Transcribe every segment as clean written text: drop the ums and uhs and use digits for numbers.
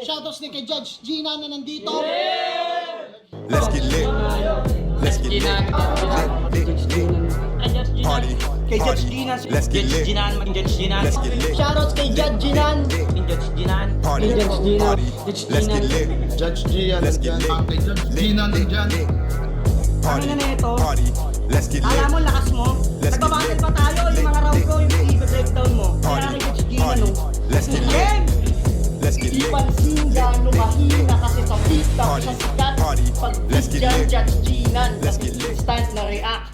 Shoutouts din kay Judge Gina na nandito. Let's get lit. Let's get lit. Party. Kay Judge Gina. Let's get lit. Let's get lit. Shoutouts kay Judge Ginan. Party. Party. Let's get lit. Judge Gian. Let's get lit. Judge Gina nandyan. Party. Ano na ito? Party. Let's get lit. Alam mo, lakas mo. Let's get Nagbabattle lit. pa tayo. Yung mga round ko, yung i-breakdown mo. Kaya Party. kay Judge Gina, Party. no? Let's get lit. Game! Let's get Di lit. pansin gano'ng mahina kasi sa TikTok Party. sa sikat. Party. Pag Let's get dyan, lit. Judge Ginan. Let's get lit. Instant na react.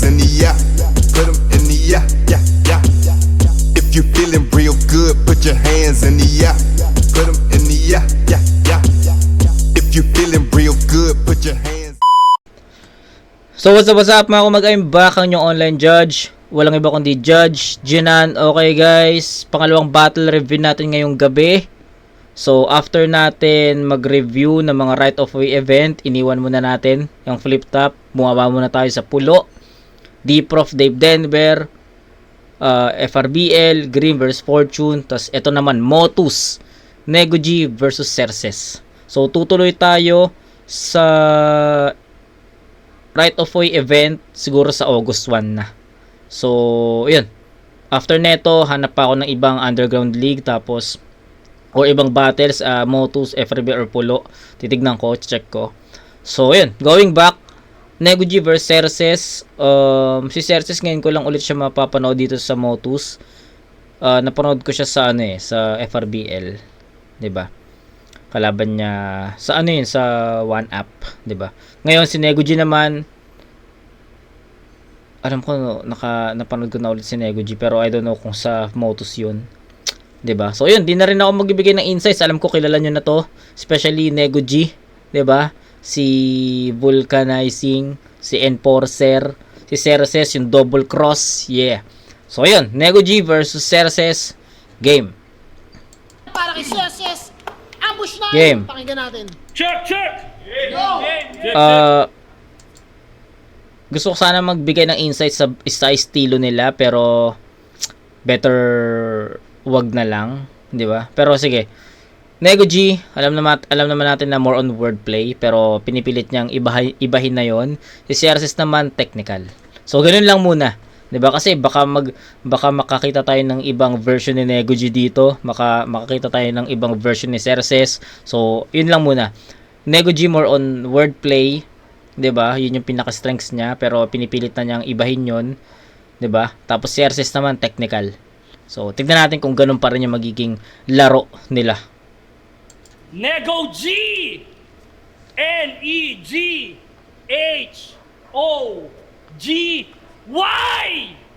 In the yeah, put 'em in the yeah, yeah, yeah. If you feeling real good, put your hands in the yeah. Put 'em in the yeah, yeah, yeah. If you feeling real good, put your hands. So what's up mga kumag-I'm back ang yung online judge. Walang iba kundi Judge Ginan. Okay guys, pangalawang battle review natin ngayong gabi. So after natin mag-review ng mga right of way event, iniwan muna natin yung flip top. Bumaba muna tayo sa pulo. D-Prof Dave Denver, FRBL, Green vs Fortune. Tapos ito naman Motus, Negoji versus Cerces. So tutuloy tayo sa right of way event siguro sa August 1 na. So, yun. After neto, hanap pa ako ng ibang underground league tapos or ibang battles, Motus, FRB or Pulo. Titignan ko, check ko. So, yun. Going back, Negoji vs Cerces. Si Cerces ngayon ko lang ulit siya mapapanood dito sa Motus. Napanood ko siya sa sa FRBL, 'di ba? Kalaban niya sa sa One Up, 'di ba? Ngayon si Negoji naman, alam ko napanood ko na ulit si Negoji pero I don't know kung sa Motus 'yun. 'Di ba? So 'yun, di na rin ako magbibigay ng insights. Alam ko kilala niyo na 'to, especially Negoji, 'di ba? Si Vulcanizing, si Enforcer, si Cerces, yung double cross. Yeah. So 'yun, Negoji versus Cerces game. Para kay Cerces, ambush na. Game. Pakinggan natin. Check! Gusto ko sana magbigay ng insights sa estilo nila pero better wag na lang, 'di ba? Pero sige. Negoji, alam naman natin na more on wordplay pero pinipilit niyang ibahin na 'yon. Si Cerces naman technical. So ganoon lang muna, 'di ba? Kasi baka makakita tayo ng ibang version ni Negoji dito, makakita tayo ng ibang version ni Cerces. So 'yun lang muna. Negoji more on wordplay, 'di ba? 'Yun yung pinaka-strengths niya pero pinipilit na niyang ibahin 'yon, 'di ba? Tapos Cerces naman technical. So tignan natin kung ganun pa rin yung magiging laro nila. Negoji! N-E-G-H-O-G-Y!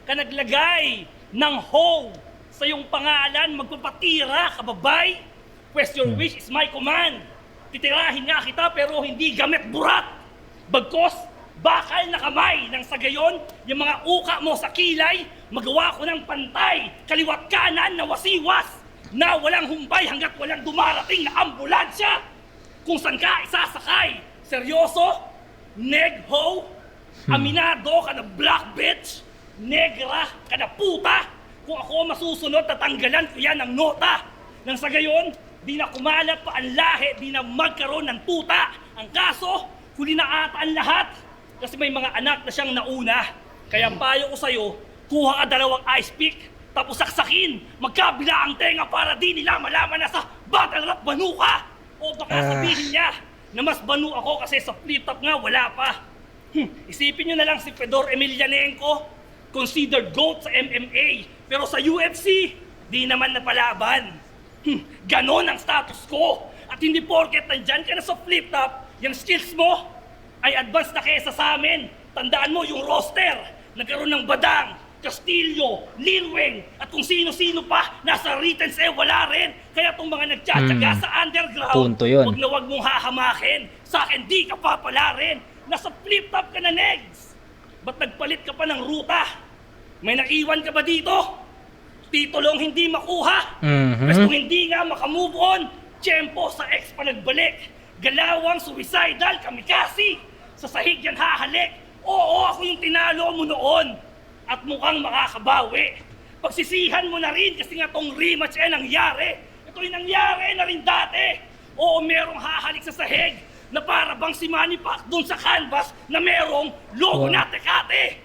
Ka naglagay ng ho sa iyong pangalan, magpapatira, kababay? Pues your wish is my command. Titirahin nga kita pero hindi gamit burat. Bagkos, bakal na kamay nang sa gayon, yung mga uka mo sa kilay, magawa ko ng pantay, kaliwat kanan na wasiwas, na walang humbay hanggat walang dumarating na ambulansya. Kung saan ka isasakay, seryoso? Neg-ho? Aminado ka na black bitch? Negra ka na puta? Kung ako masusunod, tatanggalan ko yan ng nota. Nang sa gayon, di na kumalat pa ang lahi, di na magkaroon ng tuta. Ang kaso, huli na ata ang lahat. Kasi may mga anak na siyang nauna. Kaya payo ko sa'yo, kuha ka 2 ice pick, tapos saksakin, magkabila ang tenga para di nila malaman na sa battle rap banu ka. O baka sabihin niya na mas banu ako kasi sa flip top nga wala pa. Isipin nyo na lang si Fedor Emelianenko, considered GOAT sa MMA, pero sa UFC, di naman napalaban. Ganon ang status ko. At hindi porket nandyan ka na sa flip top, yung skills mo ay advanced na kesa sa amin. Tandaan mo yung roster, nagkaroon ng Badang, Castillo, Lilweng, at kung sino-sino pa, nasa written say wala rin. Kaya itong mga nagtsatsaga sa underground, Punto yun. wag na wag mong hahamakin. Sa akin, di ka papala rin. Nasa flip-top ka na, Negs. Ba't nagpalit ka pa ng ruta? May naiwan ka ba dito? Titulong hindi makuha? Basta kung hindi nga makamove on, tiyempo sa ex pa nagbalik. Galawang suicidal kamikasi. Sa sahig yan hahalik. Oo, ako yung tinalo mo noon. At mukhang makakabawi. Pagsisihan mo na rin kasi nga tong rematch ay nangyari. Ito yung nangyari na rin dati. Oo, merong hahalik sa sahig na para bang si Manny Pacquiao dun sa canvas na merong logo na Tecate.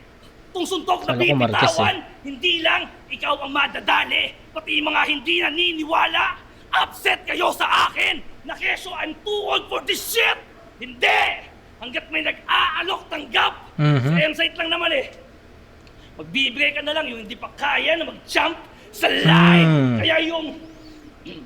Itong suntok na Kala ko Marquez, bibitawan, hindi lang ikaw ang madadali, pati mga hindi naniniwala. Upset kayo sa akin na keso I'm too old for this shit. Hindi! Hanggat may nag-aalok tanggap. Sa M-site lang naman eh. Magbibigay ka na lang yung hindi pa kaya na mag-jump sa line. Kaya yung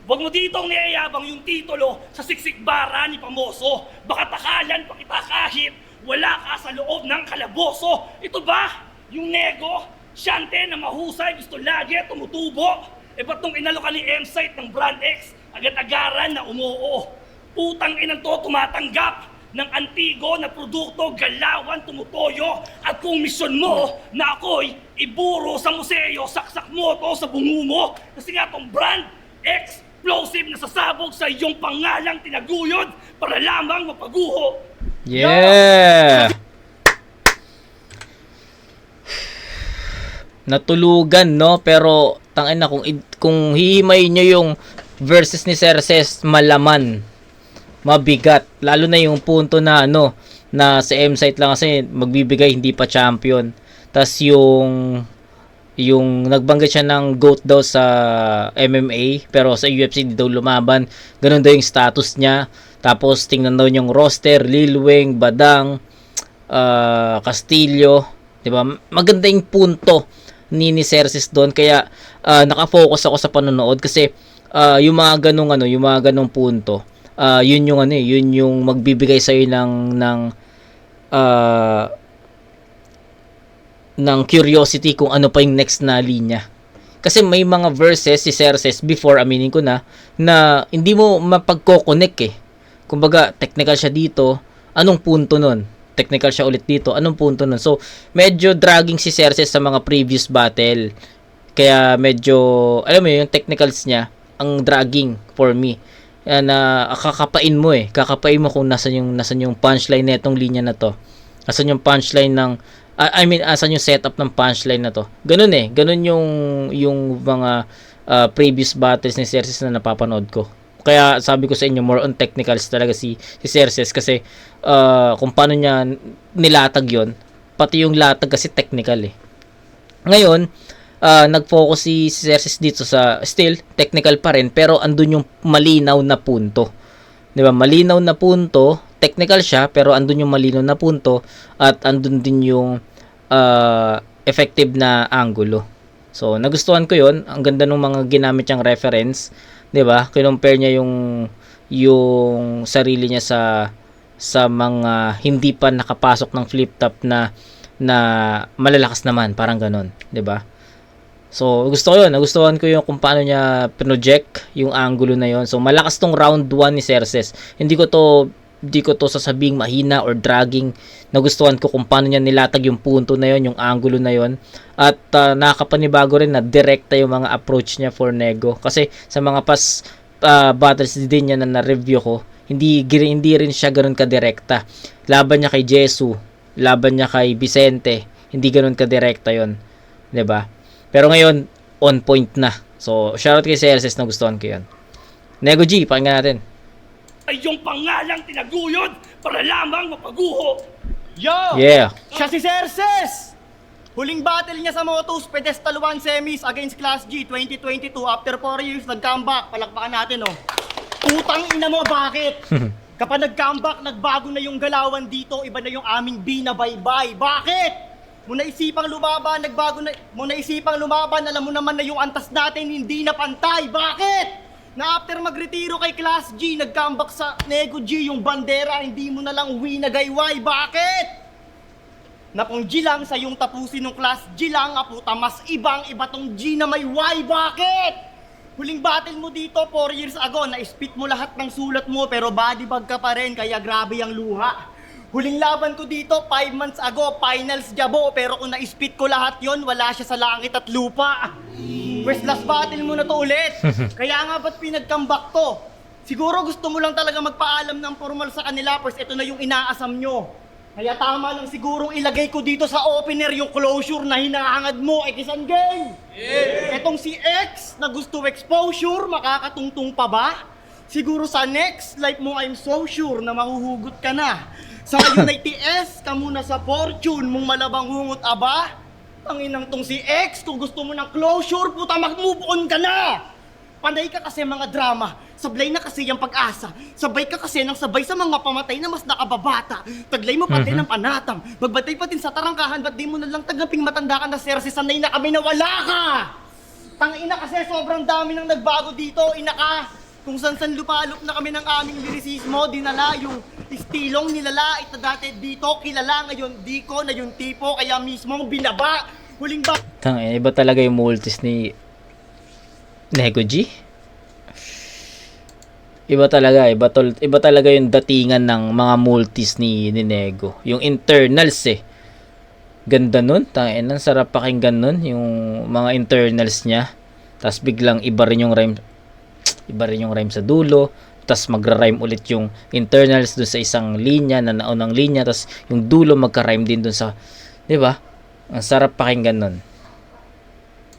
wag mo ditong niyayabang yung titulo sa siksik bara ni Pamoso. Baka takalan pa kita kahit wala ka sa loob ng kalaboso. Ito ba? Yung nego? Siyante na mahusay, gusto lagi tumutubo. E ba't nung inalo ka ni M-Site ng Brand X, agad-agaran na umuo? Putang inang to tumatanggap ng antigo na produkto, galawan, tumutoyo. At kung misyon mo na ako'y iburo sa museo, saksak mo to sa bungo mo. Kasi nga tong Brand Explosive na sasabog sa iyong pangalang tinaguyod para lamang mapaguho. Yeah! Natulugan, no? Pero tangin na kung hihimayin nyo yung versus ni Cerces, malaman. Mabigat. Lalo na yung punto na na sa M-Site lang kasi magbibigay hindi pa champion. Tas yung nagbanggit siya ng GOAT daw sa MMA pero sa UFC di daw lumaban. Ganun daw yung status niya. Tapos tingnan daw yung roster, Lil Wayne, Badang, Castillo, 'di ba? Maganda yung punto ni Cerces doon kaya naka-focus ako sa panonood kasi yung mga ganung punto. Yun yung magbibigay sa iyo ng curiosity kung ano pa yung next na linya. Kasi may mga verses si Cerces before, aminin ko na hindi mo mapagko-connect eh. Kumbaga, technical siya dito, anong punto nun? Technical siya ulit dito, anong punto nun? So, medyo dragging si Cerces sa mga previous battle. Kaya medyo, alam mo yung technicals niya, ang dragging for me. Na kakapain mo kakapain mo kung nasan yung punchline nitong linya na to, nasan yung punchline ng asan yung setup ng punchline na to. Ganun yung mga previous battles ni Cerces na napapanood ko. Kaya sabi ko sa inyo, more on technicals talaga si Cerces kasi kung paano niya nilatag yon, pati yung latag kasi technical Ngayon nag-focus si Cerces dito sa still technical pa rin pero andun yung malinaw na punto. 'Di ba? Malinaw na punto, technical siya pero andun yung malinaw na punto at andun din yung effective na angulo. So nagustuhan ko 'yon. Ang ganda ng mga ginamit niyang reference, 'di ba? Kinompare niya yung sarili niya sa mga hindi pa nakapasok ng flip top na malalakas naman, parang ganoon, 'di ba? So, nagustuhan ko yung kung paano niya project yung angulo na yon. So, malakas tong round 1 ni Cerces. Hindi ko to sasabing mahina or dragging. Nagustuhan ko kung paano niya nilatag yung punto na yon, yung angulo na yon. At nakakapanibago rin na direkta yung mga approach niya for nego. Kasi sa mga past battles din niya na na-review ko, hindi rin siya ganoon ka-direkta. Laban niya kay Jesu, laban niya kay Vicente, hindi ganoon ka-direkta yon, 'di ba? Pero ngayon, on point na. So, shoutout kay Cerces, nagustuhan ko yan. Nego G, pakinggan natin. Ay yung pangalang tinaguyod para lamang mapaguho. Yo! Yeah. Siya si Cerces! Huling battle niya sa Motos Pedestal 1 Semis against Class G 2022. After 4 years, nag-comeback. Palakpakan natin, Putang ina mo, bakit? Kapag nag-comeback, nagbago na yung galawan dito. Iba na yung aming binabaybay. Bakit? Muna isipang lumaban, alam mo naman na yung antas natin hindi na pantay. Bakit? Na after magretiro kay Class G, nag-comeback sa Nego G, yung bandera, hindi mo na lang uwi na gayway. Bakit? Na kung G lang, sa yung tapusin ng Class G lang, puta, mas ibang-iba tong G na may Y. Bakit? Huling battle mo dito 4 years ago, na-spit mo lahat ng sulat mo, pero body bag ka pa rin, kaya grabe ang luha. Huling laban ko dito, 5 months ago, finals jabo, pero kung na-spit ko lahat yon, wala siya sa langit at lupa. West last battle mo na to ulit. Kaya nga ba't pinag-comeback to? Siguro gusto mo lang talaga magpaalam ng formal sa kanila, pues ito na yung inaasam nyo. Kaya tama lang sigurong ilagay ko dito sa opener yung closure na hinahangad mo, Ekisan Gang! Etong si X na gusto exposure, makakatungtong pa ba? Siguro sa next life mo I'm so sure na mahuhugot ka na. Sa ngayon ay TS, ka muna sa fortune mong malabang hungot aba. Tanginang tong si X, kung gusto mo ng closure, puta mag-move on ka na! Panay ka kasi mga drama, sablay na kasi yung pag-asa. Sabay ka kasi ng sabay sa mga pamatay na mas nakababata. Taglay mo pa din ng panatam, magbantay pa din sa tarangkahan, ba't di mo na lang tagaping matanda ka na sir, sanay na kami na wala ka! Tangina kasi sobrang dami nang nagbago dito, ina ka! Kung san-san lupalop na kami ng aming lirisismo, dinala yung istilong nilalait na dati dito, kilala ngayon di ko na yung tipo, kaya mismo binaba. Huling ba? Iba talaga yung multis ni Nego G. Iba talaga yung datingan ng mga multis ni Nego. Yung internals Ganda nun. Tangina, sarap pakinggan nun yung mga internals niya. Tapos biglang iba rin yung rhyme sa dulo. Tapos magra-rhyme ulit yung internals dun sa isang linya na naunang linya. Tapos yung dulo magka-rhyme din dun sa, 'di ba? Ang sarap pakinggan nun.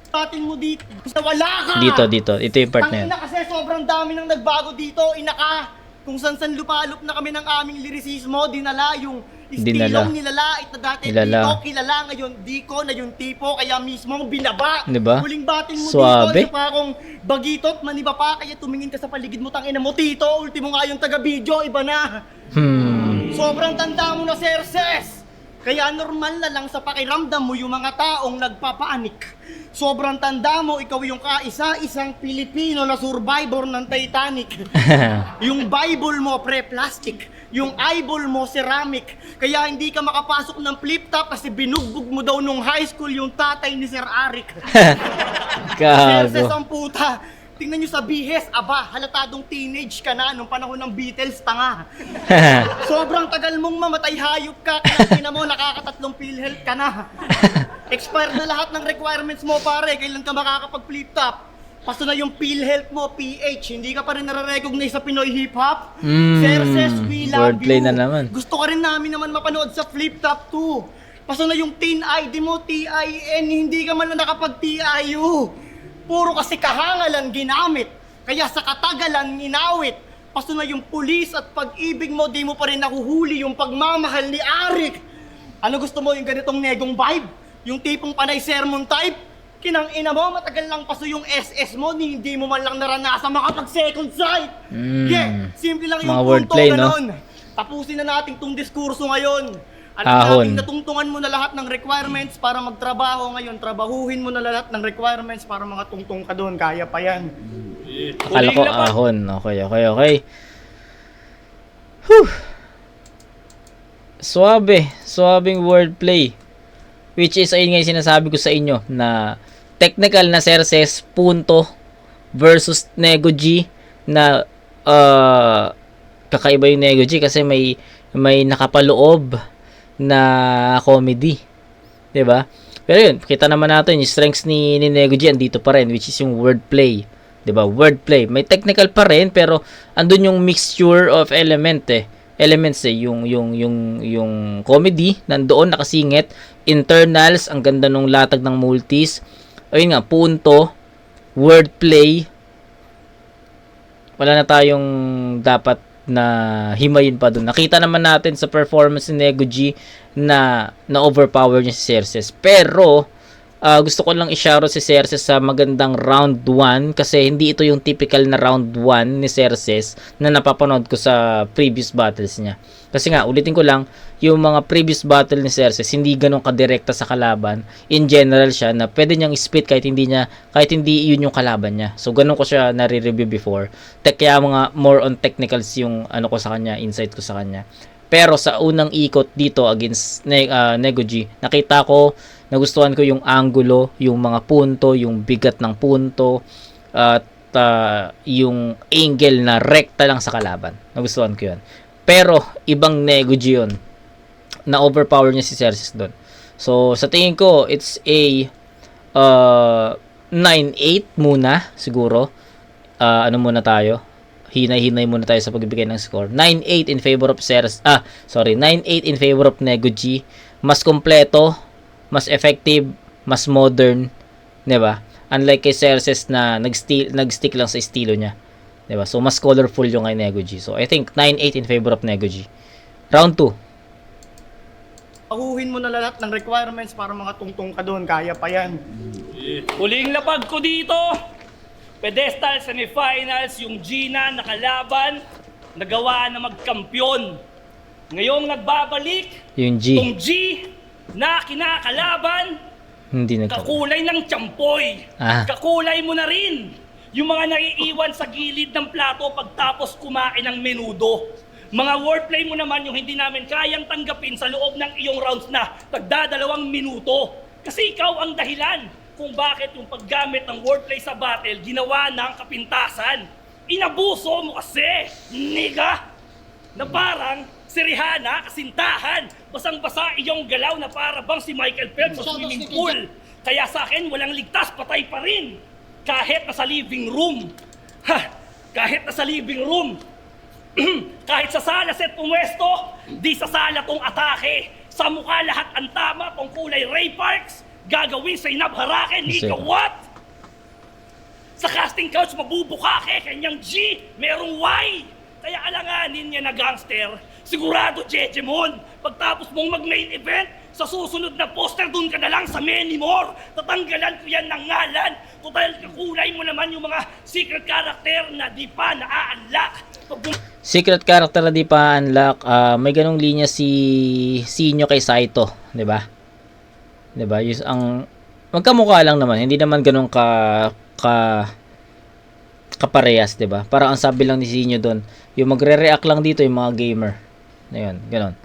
Atin mo dito, wala ka! Dito. Ito yung part na yun. Tangina kasi sobrang dami nang nagbago dito, ina ka! Kung san-san lupalop na kami ng aming lirisismo, dinala yung istilong nilalait na dati dito, kilala ngayon di ko na yung tipo, kaya mismo binaba. Diba? Huling batin mo Suabe. dito, sa parang bagitot, maniba pa, kaya tumingin ka sa paligid mo, tangina mo tito, ultimo nga yung taga-video, iba na. Sobrang tanda mo na, Serses! Kaya normal na lang sa pakiramdam mo yung mga taong nagpapaanik. Sobrang tanda mo, ikaw yung kaisa-isang Pilipino na survivor ng Titanic. Yung Bible mo, pre-plastic. Yung eyeball mo, ceramic. Kaya hindi ka makapasok ng flip-top kasi binugbog mo daw nung high school yung tatay ni Sir Arik. Serses Gago. ang puta. Tingnan nyo sa bihes, aba, halatadong teenage ka na nung panahon ng Beatles, tanga. Sobrang tagal mong mamatay, hayop ka, kaya mo, nakakatatlong PhilHealth ka na. Expired na lahat ng requirements mo, pare, kailan ka makakapag-flip top? Paso na yung PhilHealth mo, PH, hindi ka pa rin nare-recognize sa Pinoy hip-hop? Serses, we love wordplay you. na naman. Gusto ka rin namin naman mapanood sa Flip Top 2. Paso na yung Teen ID mo, TIN, hindi ka man na nakapag-TIU. Puro kasi kahangalan ginamit, kaya sa katagalan inawit. Paso na yung pulis at pag-ibig mo, di mo pa rin nahuhuli yung pagmamahal ni Arik. Ano gusto mo, yung ganitong negong vibe? Yung tipong panay sermon type? Kinang ina mo, matagal lang paso yung SS mo, hindi mo man lang naranasan makapag-second sight. Yeah, simple lang yung Mga punto, wordplay, no? ganon. Tapusin na natin tong diskurso ngayon. Ahon. Alam natin natungtungan mo na lahat ng requirements para magtrabaho ngayon. Trabahuhin mo na lahat ng requirements para mga tungtong ka doon. Kaya pa yan. Akala ko ahon. Okay. Whew. Suabing wordplay. Which is, ayun nga yung sinasabi ko sa inyo na technical na Serses punto versus Nego G na kakaiba yung Nego G kasi may nakapaloob na comedy. 'Di ba? Pero yun, kita naman natin yung strengths ni Nego G andito pa rin, which is yung wordplay. 'Di ba? Wordplay. May technical pa rin pero andun yung mixture of elements yung comedy nandoon nakasingit, internals, ang ganda nung latag ng multis. Ayun nga, punto, wordplay. Wala na tayong dapat na himayin pa doon. Nakita naman natin sa performance ni Nego G na overpower niya si Serses. Pero gusto ko lang i-shoutout si Serses sa magandang round 1 kasi hindi ito yung typical na round 1 ni Serses na napapanood ko sa previous battles niya. Kasi nga, ulitin ko lang, yung mga previous battle ni Serses hindi ganun kadirekta sa kalaban. In general siya na pwede niyang split kahit hindi yun yung kalaban niya. So ganun ko siya nare-review before. Kaya mga more on technicals yung ano ko sa kanya, insight ko sa kanya. Pero sa unang ikot dito against Nego G, nakita ko, nagustuhan ko yung angulo, yung mga punto, yung bigat ng punto, at yung angle na rekta lang sa kalaban. Nagustuhan ko yun. Pero, ibang Nego G yun. Na-overpower niya si Serses doon. So, sa tingin ko, it's a 9-8 muna, siguro. Ano muna tayo? hinay-hinay muna tayo sa pagbibigay ng score. 9-8 in favor of 9-8 in favor of Nego G. Mas kompleto, mas effective, mas modern, 'di ba? Unlike kay Cerces na nag-stick lang sa estilo niya. 'Di ba? So mas colorful yung kay Nego G. So I think 9-8 in favor of Nego G. Round 2. Pahuhin mo na lahat ng requirements para mga tungtong ka doon. Kaya pa yan. Huling lapag ko dito. Pedestal semifinals, yung Gina nakalaban, nagawa na magkampyon. Ngayong nagbabalik, Yung G, tong G na kinakalaban, hindi kakulay ng tiyampoy. Ah. Kakulay mo na rin yung mga naiiwan sa gilid ng plato pagtapos kumain ng menudo. Mga wordplay mo naman yung hindi namin kayang tanggapin sa loob ng iyong rounds na tagdadalawang minuto. Kasi ikaw ang dahilan kung bakit yung paggamit ng wordplay sa battle ginawa ng kapintasan. Inabuso mo kasi, niga! Na parang si Rihanna, kasintahan, basang-basa iyong galaw na para bang si Michael Phelps sa swimming pool. Kaya sa akin, walang ligtas, patay pa rin. Kahit nasa living room. Kahit nasa living room. Kahit sa sala set pumwesto, di sa sala tong atake. Sa mukha lahat ang tama, tong kulay Ray Parks, gagawin sa inabharake, Nika, what? Sa casting couch, mabubukake, kanyang G, merong Y. Kaya alanganin niya na gangster, sigurado Jejemon, pagtapos mong mag-main event, sa susunod na poster, dun ka na lang sa many more. Tatanggalan ko yan ng ngalan. Total kakulay mo naman yung mga secret character na di pa naa-unlock. secret character na di pa unlock. May ganong linya si Sinyo kay Saito, 'di ba? 'Di ba? Yung ang magkamukha lang naman, hindi naman ganun kaparehas, 'di ba? Parang ang sabi lang ni Sinyo doon, yung magre-react lang dito yung mga gamer. Ayun, ganun.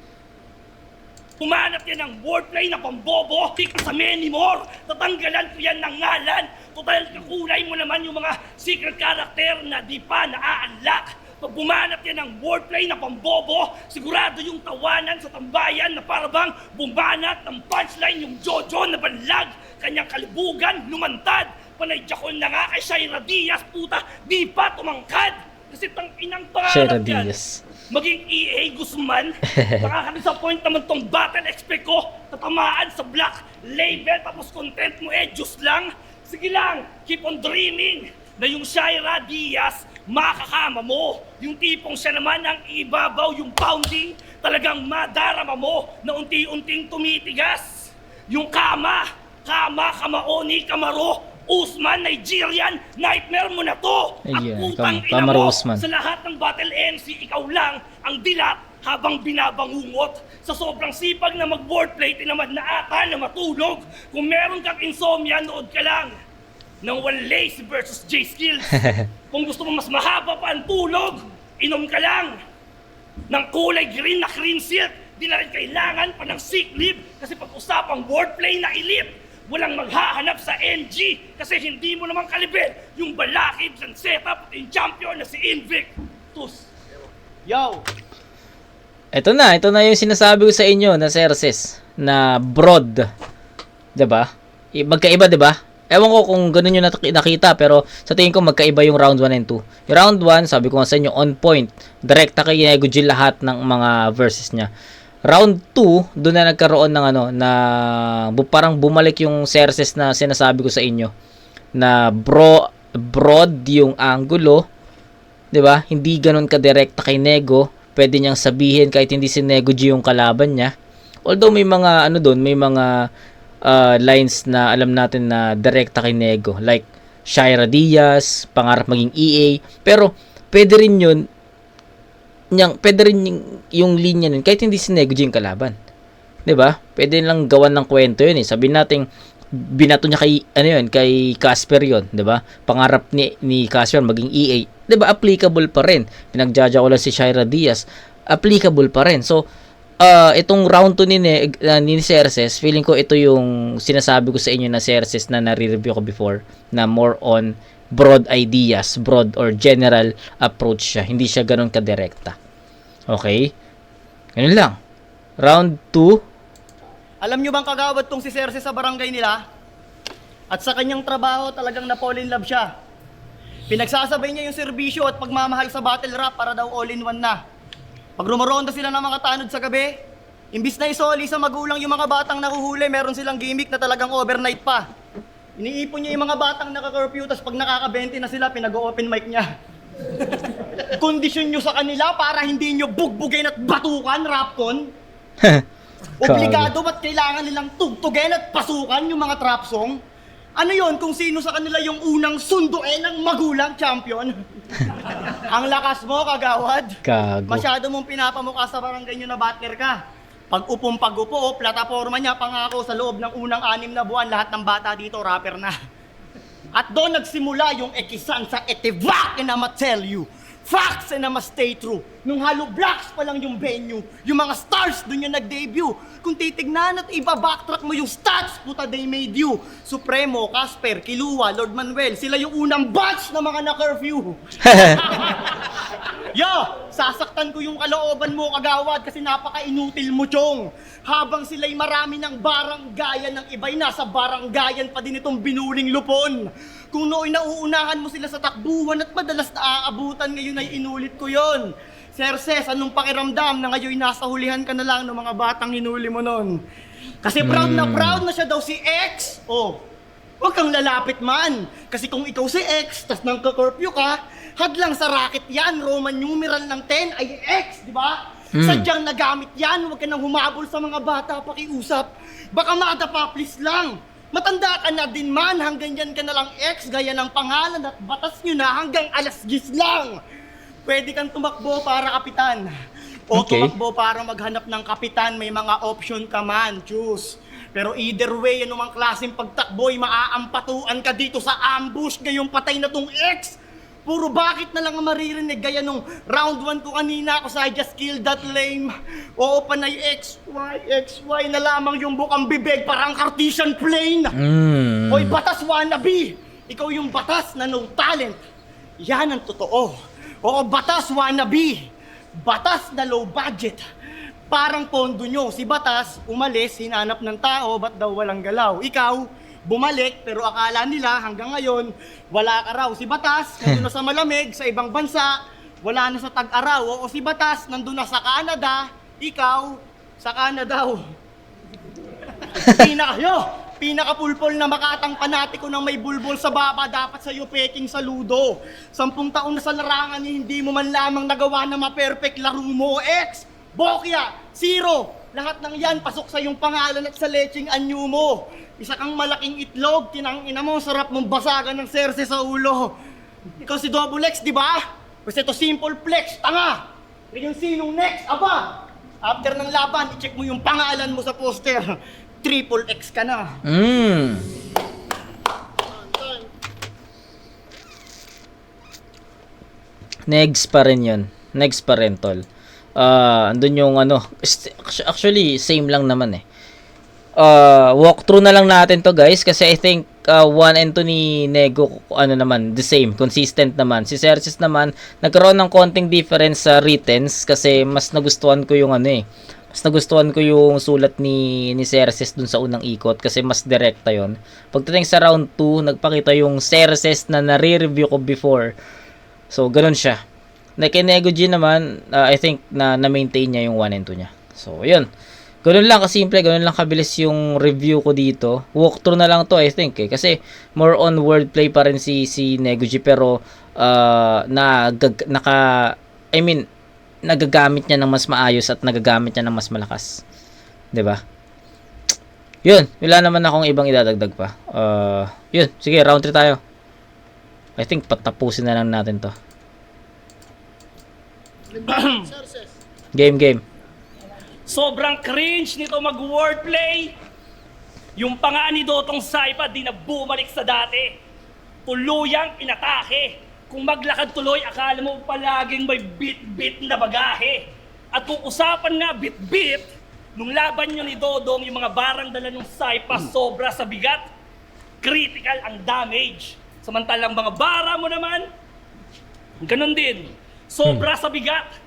Humanap yan ng wordplay na pambobo, tika sa many more. Tatanggalan ko yan ng ngalan. Total kakulay mo naman yung mga secret character na di pa naa-unlock. Pag bumanap yan ng wordplay na pambobo, sigurado yung tawanan sa tambayan na parabang bumanat ng punchline yung Jojo na banlag. Kanyang kalibugan, lumantad. Panayjakon na nga kay Shaira Diaz, puta, di pa tumangkad. Kasi inang Shaira pangarap yan. Diaz. Maging EA Guzman, nakaka-disappoint naman tong battle expect ko, tatamaan sa black label, tapos content mo Diyos lang. Sige lang, keep on dreaming na yung Shaira Diaz, makakama mo. Yung tipong siya naman ang ibabaw, yung pounding, talagang madarama mo na unti-unting tumitigas. Yung kamaoni, kamaro, Usman, Nigerian, nightmare mo na to! At Ayan, putang ina Kamaro mo, Usman. sa lahat ng battle MC, ikaw lang ang dilat habang binabangungot. Sa sobrang sipag na mag-wordplay, tinamad na ata na matulog. Kung meron kang insomnia, nood ka lang ng One Lace versus J Skills. Kung gusto mo mas mahaba pa ang tulog, inom ka lang ng kulay green na cream silk. Di na rin kailangan pa ng sick leave kasi pag-usapang wordplay na elite. Walang maghahanap sa NG kasi hindi mo naman kalibin yung balakid ng setup at yung champion na si Invictus. Yo! Ito na yung sinasabi ko sa inyo na Cerces na broad. 'Di ba? Magkaiba, 'di ba? Ewan ko kung ganun yung nakita, pero sa tingin ko magkaiba yung round 1 and 2. Yung round 1, sabi ko nga sa inyo, on point. Direkta kay Nego G lahat ng mga verses niya. Round 2, doon na nagkaroon ng parang bumalik yung Cerces na sinasabi ko sa inyo. Na broad yung angulo, 'di ba? Hindi ganoon ka direkta kay Nego. Pwede niyang sabihin kahit hindi si Nego G yung kalaban niya. Although may mga may mga lines na alam natin na direkta kay Nego, like Shaira Diaz, pangarap maging EA, pero pwede rin yung linya nun kahit hindi si Nego G yung kalaban. 'Di ba? Pwede lang gawan ng kwento yun eh. Sabihin natin binato niya kay Casper yun, 'di ba? Pangarap ni Casper maging EA. 'Di ba? Applicable pa rin. Pinagjaja ko lang si Shaira Diaz, applicable pa rin. So itong round 2 ni Cerces, feeling ko ito yung sinasabi ko sa inyo na Cerces na nare-review ko before, na more on broad ideas, broad or general approach siya. Hindi siya ganun ka-direkta. Okay? Ganun lang. Round 2. Alam nyo bang kagawad tong si Cerces sa barangay nila? At sa kanyang trabaho talagang na-fall in love siya. Pinagsasabay niya yung serbisyo at pagmamahal sa battle rap para daw all-in-one na. Pag rumoronda sila ng mga tanod sa gabi, imbis na isoli sa magulang yung mga batang nahuhuli, meron silang gimmick na talagang overnight pa. Iniipon niya yung mga batang naka-curfew, tapos pag nakaka-20 na sila, pinag-open mic niya. Kondisyon nyo sa kanila para hindi nyo bugbugin at batukan, Rapcon. Obligado ba't kailangan nilang tugtugin at pasukan yung mga trap song? Ano yon kung sino sa kanila yung unang sunduin ng magulang champion? Ang lakas mo, kagawad. Gago. Masyado mong pinapamukha sa barangay nyo na battler ka. Pag-upong pag-upo, plataforma niya, pangako sa loob ng unang 6 na buwan, lahat ng bata dito rapper na. At doon nagsimula yung ekisan sa etivak and I'ma tell you. Facts and I'ma stay true. Nung Halo Blocks pa lang yung venue, yung mga stars doon yung nag-debut. Kung titignan at iba-backtrack mo yung stats, puta they made you. Supremo, Casper, Kilua, Lord Manuel, sila yung unang batch na mga na-curfew. Yo, sasaktan ko yung kalooban mo, kagawad, kasi napaka-inutil mo, chong. Habang sila'y marami ng baranggayan, ng iba'y nasa baranggayan pa din itong binuling lupon. Kung nooy nauunahan mo sila sa takbuhan at madalas naaabutan, ngayon ay inulit ko yon. Sir Ses, anong pakiramdam na ngayon nasa hulihan ka na lang ng mga batang hinuli mo nun? Kasi proud na siya daw si X. Oh, huwag kang lalapit man. Kasi kung ikaw si X, tas nang ka-curfew ka, hadlang sa racket yan, Roman numeral ng 10 ay X, di ba? Sadyang nagamit yan, huwag ka nang humabol sa mga bata, pakiusap. Baka madapa, please lang. Matanda ka na din man, hanggang yan ka na lang X, gaya ng pangalan at batas nyo na hanggang 10:00 lang. Pwede kang tumakbo para kapitan. O Okay. tumakbo para maghanap ng kapitan, may mga option ka man, choose. Pero either way, anumang klaseng pagtakbo'y maaampatuan ka dito sa ambush, ngayong patay na tong X. Puro bakit na lang ang maririnig, gaya nung round 1 ko kanina ako sa I just killed that lame. Oo, panay XY na lamang yung bukang bibig, parang Cartesian plane. Hoy, batas wannabe! Ikaw yung batas na no talent. Yan ang totoo. Oo, batas wannabe. Batas na low budget. Parang pondo nyo. Si Batas, umalis, hinanap ng tao, ba't daw walang galaw? Ikaw, bumalik, pero akala nila hanggang ngayon, wala ka raw. Si Batas, nandun na sa malamig, sa ibang bansa, wala na sa tag-araw. O si Batas, nandun na sa Canada, ikaw, sa Canada. Pinakapulpol na makatang panatiko ng may bulbol sa baba, dapat sa'yo peking saludo. 10 taon na sa larangan, hindi mo man lamang nagawa na ma-perfect laro mo. X, Bokya, Zero, lahat ng yan pasok sa iyong pangalan at sa lecheng anyo mo. Isa kang malaking itlog, tinangina mo, sarap mong basagan ng serse sa ulo. Ikaw si Double X, di ba? Kasi ito simple flex, tanga. Yung sinong next, aba. After ng laban, i-check mo yung pangalan mo sa poster. Triple X ka na. Next pa rin yun. Next pa rin, tol. Andun yung ano, actually, same lang naman eh. Walkthrough na lang natin to, guys, kasi I think 1 and 2 ni Nego, ano naman, the same, consistent naman. Si Sersis naman, nagkaroon ng konting difference sa writtens kasi mas nagustuhan ko yung ano eh. Mas nagustuhan ko yung sulat ni Serses dun sa unang ikot kasi mas direkta yon. Pagdating sa round 2, nagpakita yung Serses na nare-review ko before. So, ganun siya. Na kay Nego G naman, I think na-maintain niya yung 1 and 2 niya. So, yun. Ganun lang kasimple, ganun lang kabilis yung review ko dito. Walkthrough na lang to, I think eh. Kasi more on wordplay pa rin si Nego G, pero nagagamit niya ng mas maayos at nagagamit niya ng mas malakas. 'Di ba? Yun, wala naman akong ibang idadagdag pa. Yun, sige, round 3 tayo. I think patapusin na lang natin to. Game. Sobrang cringe nito mag-wordplay. Yung panga ni Dotong Saipa di na bumalik sa dati. Tuluyang inatake. Kung maglakad tuloy, akala mo palaging may bit-bit na bagahe. At kung usapan nga bit-bit, nung laban nyo ni Dodong, yung mga barang dala ng Saipa sobra sa bigat, critical ang damage. Samantalang mga bara mo naman, ganun din. Sobra sa bigat.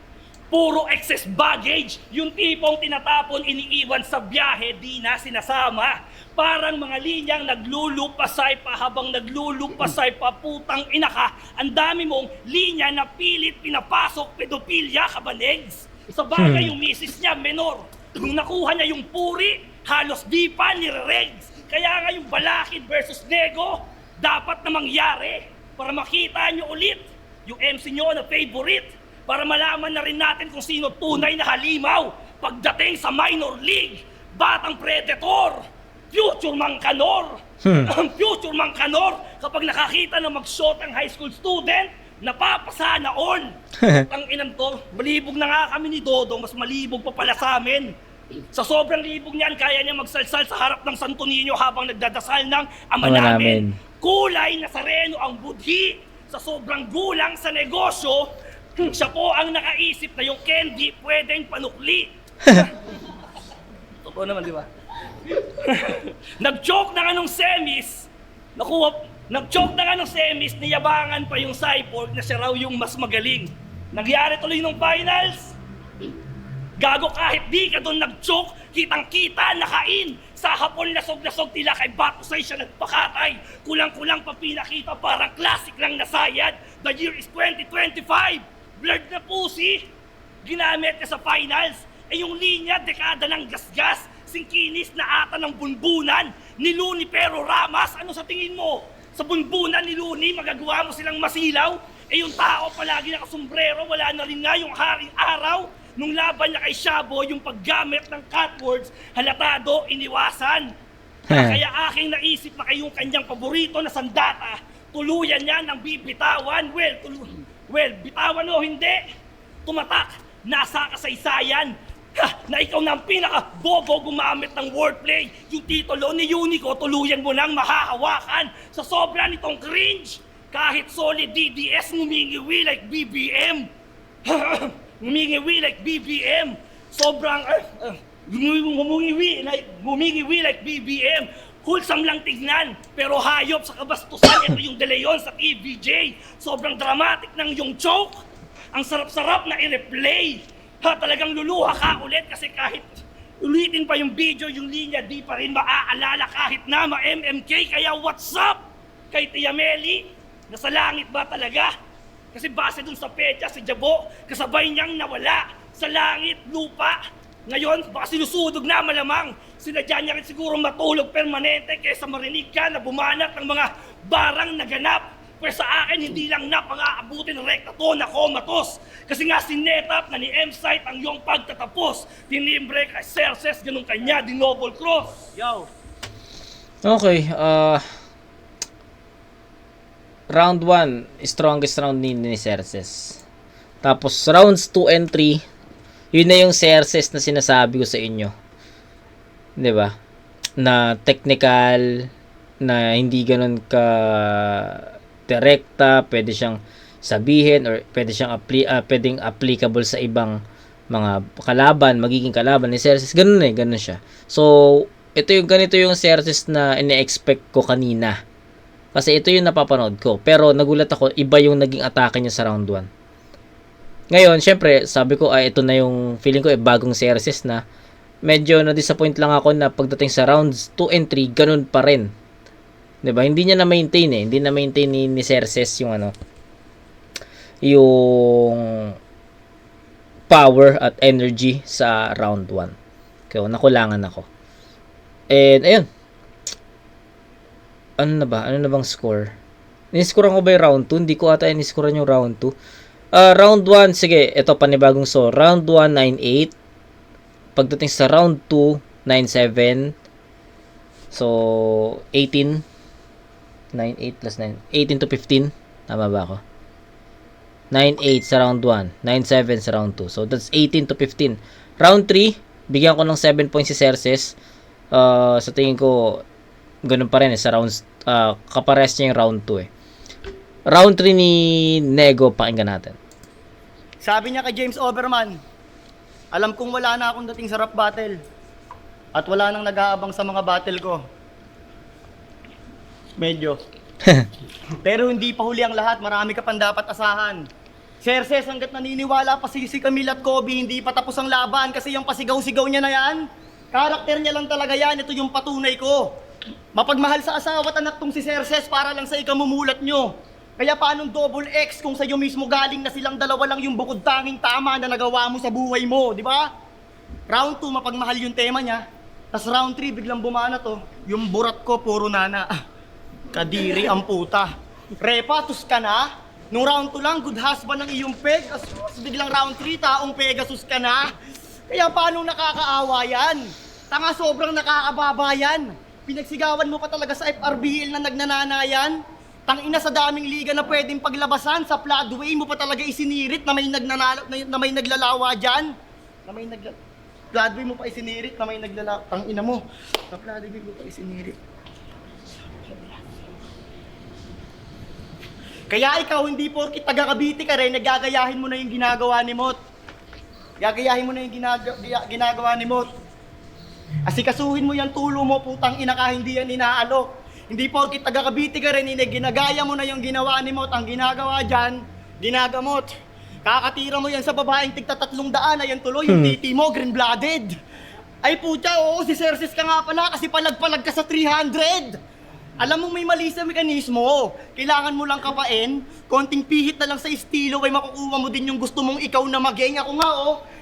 Puro excess baggage, yung tipong tinatapon, iniiwan sa biyahe, di na sinasama. Parang mga linyang naglulupasay pa habang naglulupasay pa, putang ina ka, ang dami mong linya na pilit pinapasok, pedopilya ka ba, Negs? Sa bagay yung misis niya, menor. Nung nakuha niya yung puri, halos di pa nire-regs. Kaya nga yung Balakid versus Nego, dapat na mangyari para makita nyo ulit yung MC nyo na favorite, para malaman na rin natin kung sino tunay na halimaw pagdating sa minor league. Batang Predator, future Mangkanor. Ang future Mangkanor, kapag nakakita na mag-shot ang high school student, napapasa na all. Ang inang to, malibog na nga kami ni Dodong, mas malibog pa pala sa amin. Sa sobrang libog niyan, kaya niya magsalsal sa harap ng Santo Niño habang nagdadasal ng Ama namin. Kulay na sareno ang budhi. Sa sobrang gulang sa negosyo, siya po ang nakaisip na yung candy pwedeng panukli. Totoo naman, di ba? Nag-choke na nga nung semis, nag-choke na nga nung semis, niyabangan pa yung Cyborg na siya raw yung mas magaling. Nangyari tuloy nung finals, gago kahit di ka doon nag-choke, kitang-kita, nakain. Sa hapon lasog-lasog tila kay Batusay siya nagpakatay. Kulang-kulang pa pinakita, parang classic lang nasayad. The year is 2025. Blurred na pusi. Ginamit niya sa finals. Eh yung linya, dekada ng gasgas. Singkinis na ata ng bunbunan. Ni Luni pero Ramas, ano sa tingin mo? Sa bunbunan ni Luni, magagawa mo silang masilaw? Eh yung tao palagi nakasombrero, wala na rin nga yung haring araw. Nung laban niya kay Shabo, yung paggamit ng catwords, halatado, iniwasan. Kaya aking naisip na kayong kanyang paborito na sandata, tuluyan niya ng bibitawan. Well, bitawan o hindi, tumatak, nasa kasaysayan. Na ikaw na ang pinaka-bobo gumamit ng wordplay. Yung titulo ni Unico, tuluyan mo nang mahahawakan. Sa sobra nitong cringe, kahit solid DDS, ngumingiwi like BBM. Ngumingiwi like BBM. Sobrang, ngumingiwi like BBM. Wholesome lang tignan, pero hayop sa kabastusan. Ito yung De Leon sa TVJ. Sobrang dramatic ng yung choke. Ang sarap-sarap na i-replay. Talagang luluha ka ulit kasi kahit ulitin pa yung video, yung linya, di pa rin maaalala kahit na ma-MMK. Kaya what's up kay Tia Meli? Nasa langit ba talaga? Kasi base dun sa petsa, si Jabo, kasabay niyang nawala sa langit, lupa. Ngayon, baka sinusudog na malamang. Sinadya niya rin siguro matulog permanente kaysa marinig ka na bumanat ng mga barang naganap. Pero sa akin, hindi lang napang-aabutin rekta to na komatos. Kasi nga sinetap na ni M-Site ang iyong pagtatapos. Tinimbre kay Cerces, ganun kanya, di Noble Cross. Yo! Okay, round 1, strongest round ni Cerces. Tapos rounds 2 and 3, yun na yung Cerces na sinasabi ko sa inyo. 'Di ba? Na technical, na hindi ganun ka direkta, pwede siyang sabihin or pwede siyang pwedeng applicable sa ibang mga kalaban, magiging kalaban ni Cerces. Ganun ganun siya. So, ganito yung Cerces na ine-expect ko kanina. Kasi ito yung napapanood ko. Pero nagulat ako, iba yung naging atake niya sa round 1. Ngayon, syempre, sabi ko, ito na yung feeling ko, bagong Cerces na. Medyo na-disappoint lang ako na pagdating sa rounds 2 and 3, ganun pa rin. 'Di ba? Hindi niya na-maintain Hindi na-maintain ni Cerces yung yung power at energy sa round 1. Kaya nakulangan ako. And, ayun. Ano na bang score? Ni-score ko ba yung round 2? Hindi ko ata ni-score yung round 2. Round 1, sige, ito panibagong so. Round 1, 9-8. Pagdating sa round 2, 9-7. So, 18. 9-8 plus 9. 18 to 15. Tama ba ako? 9-8 sa round 1. 9-7 sa round 2. So, that's 18 to 15. Round 3, bigyan ko ng 7 points si Cerces. Sa tingin ko, ganun pa rin sa rounds. Kapares niya yung round 2 Round 3 ni Nego, pakinggan natin. Sabi niya kay James Overman, alam kong wala na akong dating sa rap battle. At wala nang nag-aabang sa mga battle ko. Medyo. Pero hindi pa huli ang lahat, marami ka pang dapat asahan. Serses, hanggat naniniwala pa si Camille at Kobe, hindi pa tapos ang laban kasi yung pasigaw-sigaw niya na yan, karakter niya lang talaga yan, ito yung patunay ko. Mapagmahal sa asawa at anak tong si Serses para lang sa ikamumulat nyo. Kaya paanong double X kung sa'yo mismo galing na silang dalawa lang yung bukod tanging tama na nagawa mo sa buhay mo, di ba? Round 2, mapagmahal yung tema niya. Tas round 3, biglang bumana to. Yung burat ko, puro nana. Kadiri ang puta. Repatus ka na? Nung round 2 lang, good husband ng iyong Pegasus. Biglang round 3, taong Pegasus ka na? Kaya paano nakakaawa yan? Tanga, sobrang nakakababa yan. Pinagsigawan mo pa talaga sa FRBL na nagnananayan. Tangina, sa daming liga na pwedeng paglabasan, sa floodway mo pa talaga isinirit na may naglalawa dyan. Floodway mo pa isinirit na may naglalawa. Tangina mo, sa floodway mo pa isinirit. Kaya ikaw, hindi porkit taga Cavite ka rin, nagagayahin mo na yung ginagawa ni Mot. Gagayahin mo na yung ginagawa ni Mot. Asikasuhin mo yan tulo mo, putang ina ka, hindi yan inaalok. Hindi porkit taga Cavite ka rin, ginagaya mo na yung ginawa ni Mot. Ang ginagawa dyan, ginagamot. Kakatira mo yan sa babaeng tigta 300, ayan tuloy, yung titi mo, green-blooded. Ay putya, oo, si Serses ka nga pala kasi palag-palag ka sa 300. Alam mo may mali sa mekanismo, kailangan mo lang kapain, konting pihit na lang sa estilo ay makukuha mo din yung gusto mong ikaw na maging. Ako nga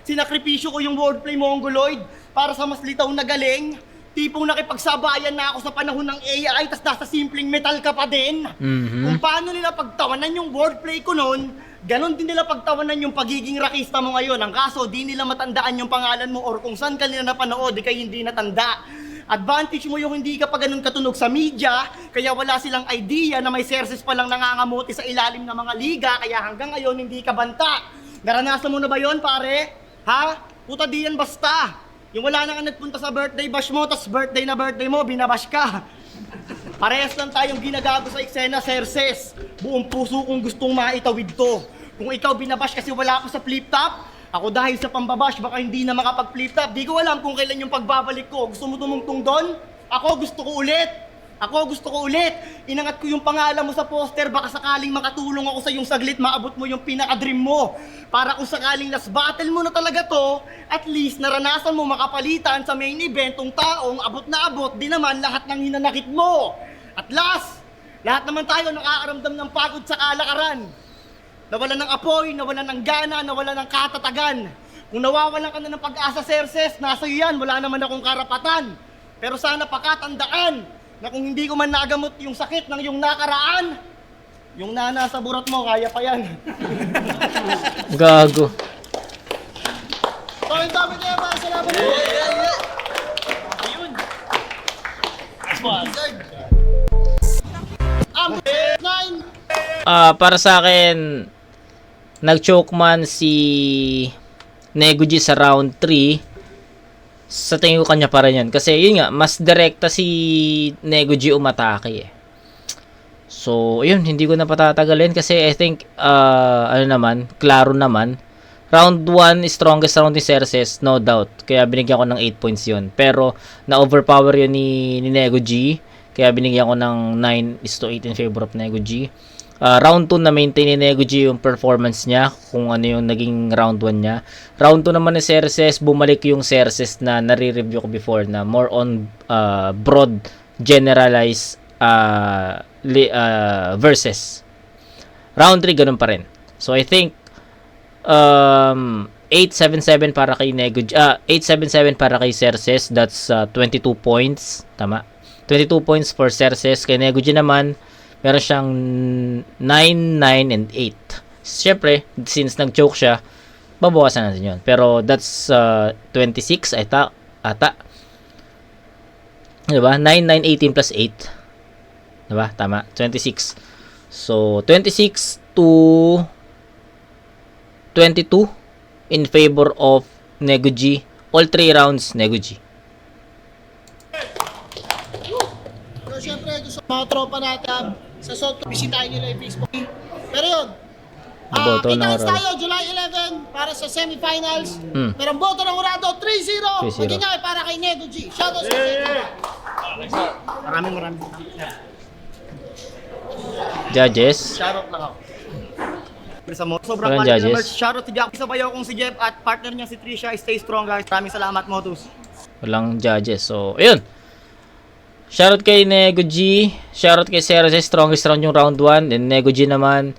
sinakripisyo ko yung wordplay mongoloid para sa mas litaw na galing. Tipong nakipagsabayan na ako sa panahon ng AI tas nasa simpleng metal ka pa din. Kung paano nila pagtawanan yung wordplay ko noon, ganon din nila pagtawanan yung pagiging rakista mo ngayon. Ang kaso, di nila matandaan yung pangalan mo or kung saan ka nila napanood, di kayo hindi natanda. Advantage mo yung hindi ka pa ganun katunog sa media, kaya wala silang idea na may Serses palang nangangamuti sa ilalim ng mga liga, kaya hanggang ngayon hindi ka banta. Naranasan mo na ba yon, pare? Ha? Puta di yan basta. Yung wala nang nagpunta sa birthday bash mo, tas birthday mo, binabash ka. Parehas lang tayong ginagago sa eksena, Serses. Buong puso kong gustong maitawid to. Kung ikaw binabash kasi wala ako sa flip-top, ako dahil sa pambabash, baka hindi na makapag-flip top. Di ko alam kung kailan yung pagbabalik ko. Gusto mo tumungtong doon? Ako gusto ko ulit. Inangat ko yung pangalan mo sa poster, baka sakaling makatulong ako sa yung saglit, maabot mo yung pinaka-dream mo. Para kung sakaling last battle mo na talaga to, at least naranasan mo makapalitan sa main event tong taong abot na abot, di naman lahat ng hinanakit mo. At last, lahat naman tayo nakakaramdam ng pagod sa kalakaran. Nawalan ng apoy, nawalan ng gana, nawalan ng katatagan. Kung nawawalan ka na ng pag-asa, Serses, nasa iyo yan, wala naman akong karapatan. Pero sana pakatandaan na kung hindi ko man nagamot yung sakit ng yung nakaraan, yung nana sa burat mo, kaya pa yan. Gago. So, yung dami kayo para sa laban mo. Ayun. That's what. Para sa akin, nag-choke man si Neguji sa round 3. Sa tingin ko kanya pa rin yan. Kasi yun nga, mas direkta si Neguji umatake eh. So, yun, hindi ko na patatagalin kasi I think, klaro naman. Round 1, strongest round ni Serses, no doubt. Kaya binigyan ko ng 8 points yun. Pero, na-overpower yun ni Neguji. Kaya binigyan ko ng 9:8 in favor of Neguji. Round 2 na maintain ni Neguji yung performance niya, kung ano yung naging round 1 niya. Round 2 naman ni Serses, bumalik yung Serses na nare-review ko before na more on broad, generalized verses. Round 3, ganun pa rin. So I think 8-7-7 para kay Neguji, 8-7-7 para kay Serses, that's 22 points, tama? 22 points for Serses. Kay Neguji naman, meron siyang 9, 9, and 8. Siyempre, since nag-choke siya, babawasan natin yun. Pero that's 26, ata. Diba? 9, 9, 18 plus 8. Diba? Tama. 26. So, 26 to 22 in favor of Neguji. All 3 rounds, Neguji. So, syempre, gusto mga tropa natin sa Soto, bisitahin nila yung Facebook. Pero yun, Boto ng kita-kits Orado. tayo July 11 para sa semifinals. Pero ang boto ng Orado, 3-0. 3-0. Magingay para kay Neguji. Shoutout sa Maraming. Judges. Shoutout lang ako. sa mo. Sobrang Walang quality ng judges. merch. Shoutout si Jack. Sabayaw kong si Jeff at partner niya si Trisha. Stay strong guys. Maraming salamat Motus. Walang judges. So, ayun. Shoutout kay Nego G. Shoutout kay Sarah sa strongest round yung round 1. And Nego G naman,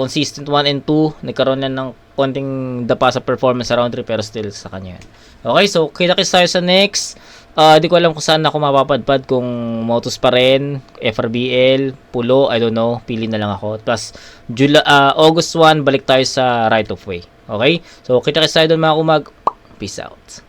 consistent 1 and 2. Nagkaroon na ng konting dapa sa performance sa round 3 pero still sa kanya. Okay, so kita-kits tayo sa next. Di ko alam kung saan ako mapapadpad, kung Motus pa rin, FRBL, Pulo, I don't know, pili na lang ako. Plus, August 1, balik tayo sa Right of Way. Okay? So, kita-kits tayo doon mga kumag. Peace out.